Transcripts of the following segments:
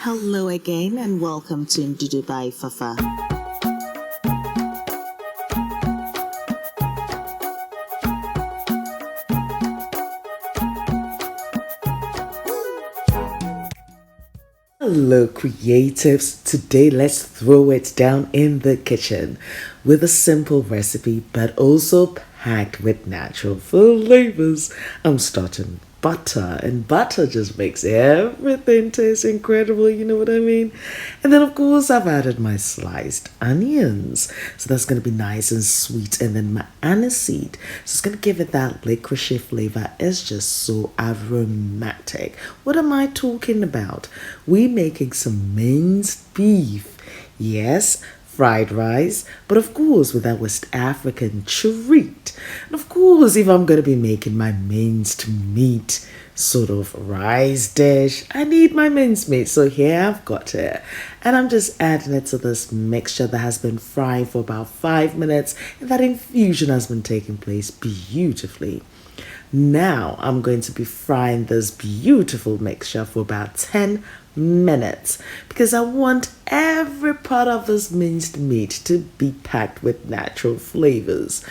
Hello again and welcome to Ndudu by Fafa. Hello creatives, today let's throw it down in the kitchen with a simple recipe but also packed with natural flavors. I'm starting butter, and butter just makes everything taste incredible, you know what I mean? And then of course I've added my sliced onions, so that's going to be nice and sweet, and then my aniseed, so it's going to give it that licorice flavor. It's just so aromatic. What am I talking about? We're making some minced beef, yes, fried rice, but of course with that West African treat. And of course, if I'm going to be making my minced meat sort of rice dish, I need my minced meat. So here I've got it. And I'm just adding it to this mixture that has been frying for about 5 minutes. And that infusion has been taking place beautifully. Now I'm going to be frying this beautiful mixture for about 10 minutes because I want every part of this minced meat to be packed with natural flavors.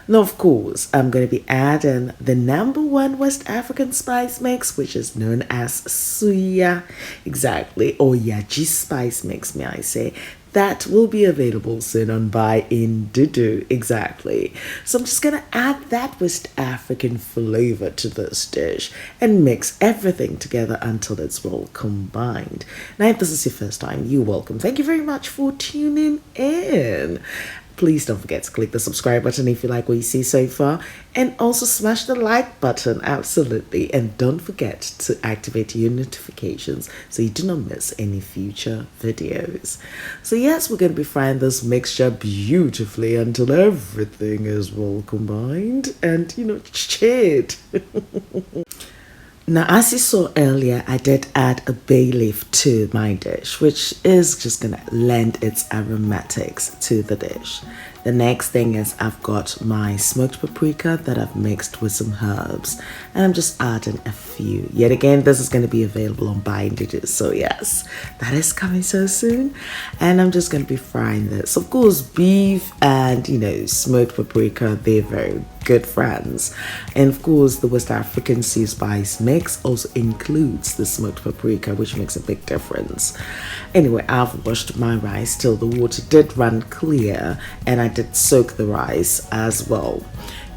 Now, of course, I'm going to be adding the #1 West African spice mix, which is known as suya, exactly, or yaji spice mix, may I say. That will be available soon on by Ndudu, exactly. So I'm just gonna add that West African flavor to this dish and mix everything together until it's well combined. Now, if this is your first time, you're welcome. Thank you very much for tuning in. Please don't forget to click the subscribe button if you like what you see so far, and also smash the like button, absolutely. And don't forget to activate your notifications so you do not miss any future videos. So yes, we're going to be frying this mixture beautifully until everything is well combined and, cheered. Now, as you saw earlier, I did add a bay leaf to my dish, which is just going to lend its aromatics to the dish. The next thing is I've got my smoked paprika that I've mixed with some herbs, and I'm just adding a few. Yet again, this is going to be available on Buy Ndudu, so yes, that is coming so soon. And I'm just going to be frying this. Of course, beef and, smoked paprika, they're very good friends. And of course, the West African sea spice mix also includes the smoked paprika, which makes a big difference. Anyway, I've washed my rice till the water did run clear, and I did soak the rice as well.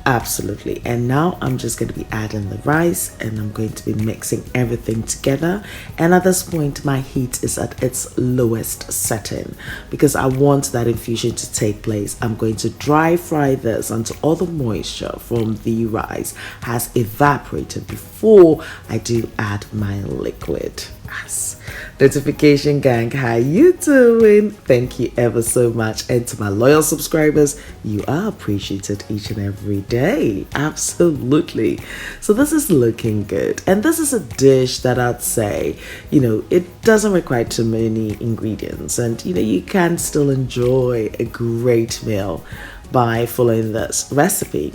Absolutely. And now I'm just going to be adding the rice, and I'm going to be mixing everything together. And at this point, my heat is at its lowest setting because I want that infusion to take place. I'm going to dry fry this until all the moisture from the rice has evaporated before I do add my liquid. Yes. Notification gang, how you doing? Thank you ever so much. And to my loyal subscribers, you are appreciated each and every day. Absolutely. So this is looking good, and this is a dish that I'd say, it doesn't require too many ingredients, and you can still enjoy a great meal by following this recipe.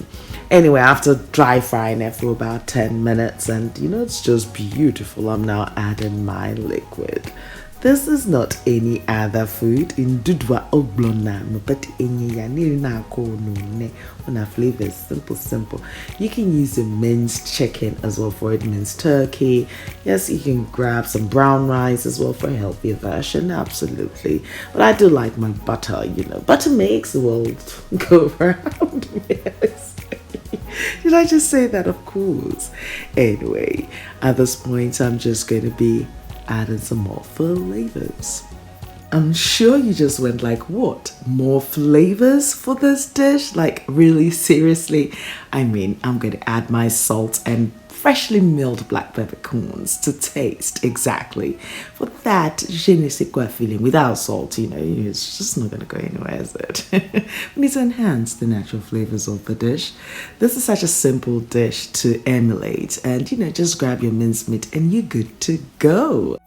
Anyway, after dry frying it for about 10 minutes, and it's just beautiful, I'm now adding my liquid. This is not any other food. Ndudu oblona, but on flavors, simple. You can use a minced chicken as well for it, minced turkey. Yes, you can grab some brown rice as well for a healthier version, absolutely. But I do like my butter, butter makes the world go round. Yes. Did I just say that? Of course. Anyway, at this point, I'm just going to be adding some more flavors. I'm sure you just went like, what? More flavors for this dish? Like, really? Seriously? I mean, I'm going to add my salt and freshly milled black peppercorns to taste, exactly. For that je ne sais quoi feeling without salt, it's just not going to go anywhere, is it? We need to enhance the natural flavors of the dish. This is such a simple dish to emulate, and just grab your mincemeat and you're good to go.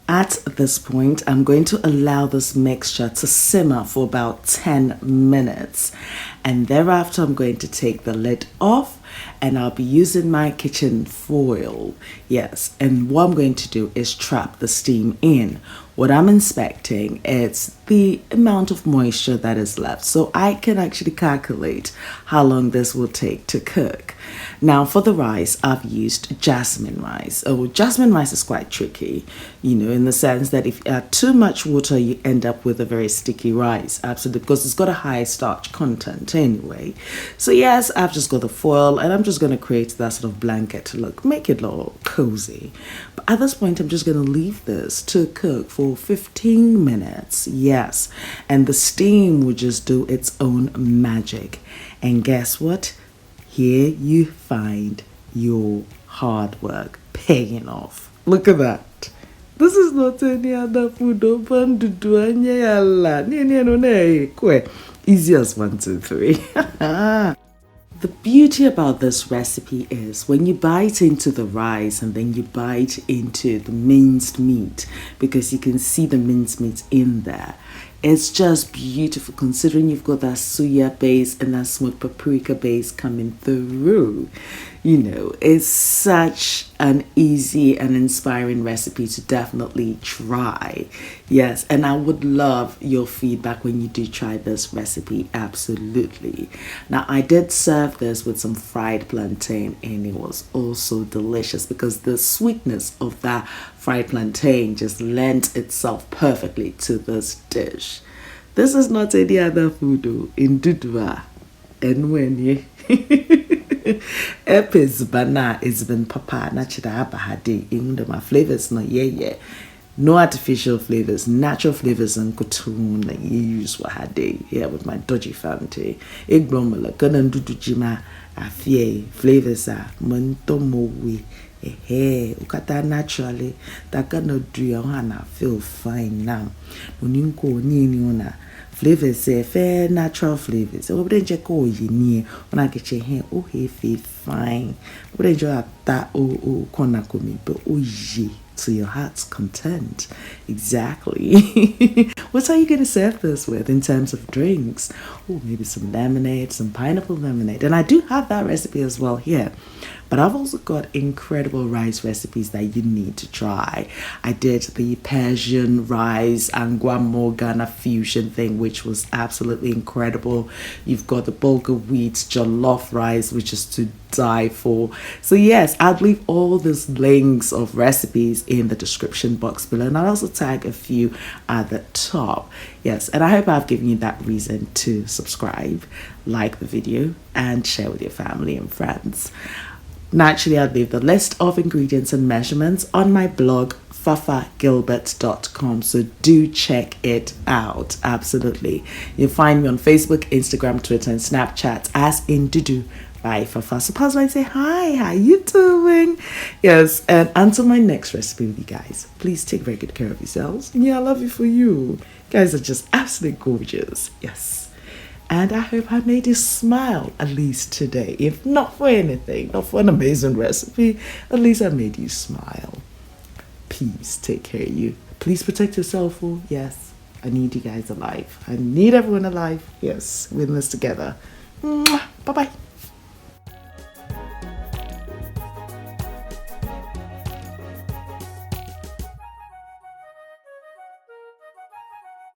At this point, I'm going to allow this mixture to simmer for about 10 minutes. And thereafter, I'm going to take the lid off and I'll be using my kitchen foil. Yes, and what I'm going to do is trap the steam in. What I'm inspecting is the amount of moisture that is left, so I can actually calculate how long this will take to cook. Now for the rice, I've used jasmine rice. Oh, jasmine rice is quite tricky, in the sense that if you add too much water, you end up with a very sticky rice. Absolutely, because it's got a high starch content anyway. So yes, I've just got the foil, and I'm just going to create that sort of blanket look, make it all cozy. But at this point, I'm just going to leave this to cook for 15 minutes. Yes, and the steam will just do its own magic. And guess what? Here you find your hard work paying off. Look at that. This is not any other food. Easy as 1, 2, 3. The beauty about this recipe is when you bite into the rice and then you bite into the minced meat, because you can see the minced meat in there. It's just beautiful considering you've got that suya base and that smoked paprika base coming through. It's such an easy and inspiring recipe to definitely try. Yes, and I would love your feedback when you do try this recipe. Absolutely. Now, I did serve this with some fried plantain, and it was also delicious because the sweetness of that fried plantain just lent itself perfectly to this dish. This is not any other food in Ndudu and when you epis bana is been papa nachida bahadi in my flavors no no artificial flavors, natural flavors and kutun that you use wahade here with my dodgy family. Egg bromala gonna Ndudu jima afie flavors are montomowi. Ukata naturally that cannot do your hand feel fine now. Uninko ni flavors say fair natural flavors. So we don't check all you need when I get your hand feel fine. We don't enjoy that corner me but to your heart's content. Exactly. What are you going to serve this with in terms of drinks? Oh, maybe some lemonade, some pineapple lemonade. And I do have that recipe as well here. But I've also got incredible rice recipes that you need to try. I did the Persian rice and Guamo Ghana fusion thing, which was absolutely incredible. You've got the bulgur wheat jollof rice, which is to die for. So yes, I'll leave all these links of recipes in the description box below, and I'll also tag a few at the top. Yes, and I hope I've given you that reason to subscribe, like the video, and share with your family and friends. Naturally, I'll leave the list of ingredients and measurements on my blog, fafagilbert.com, so do check it out. Absolutely. You'll find me on Facebook, Instagram, Twitter, and Snapchat as Ndudu by Fafa. So pause by and say hi, how you doing? Yes, and until my next recipe with you guys, please take very good care of yourselves. Yeah, I love you for you. You guys are just absolutely gorgeous. Yes. And I hope I made you smile at least today. If not for anything, not for an amazing recipe, at least I made you smile. Peace. Take care of you. Please protect yourself. Oh, yes. I need you guys alive. I need everyone alive. Yes. We're in this together. Bye-bye.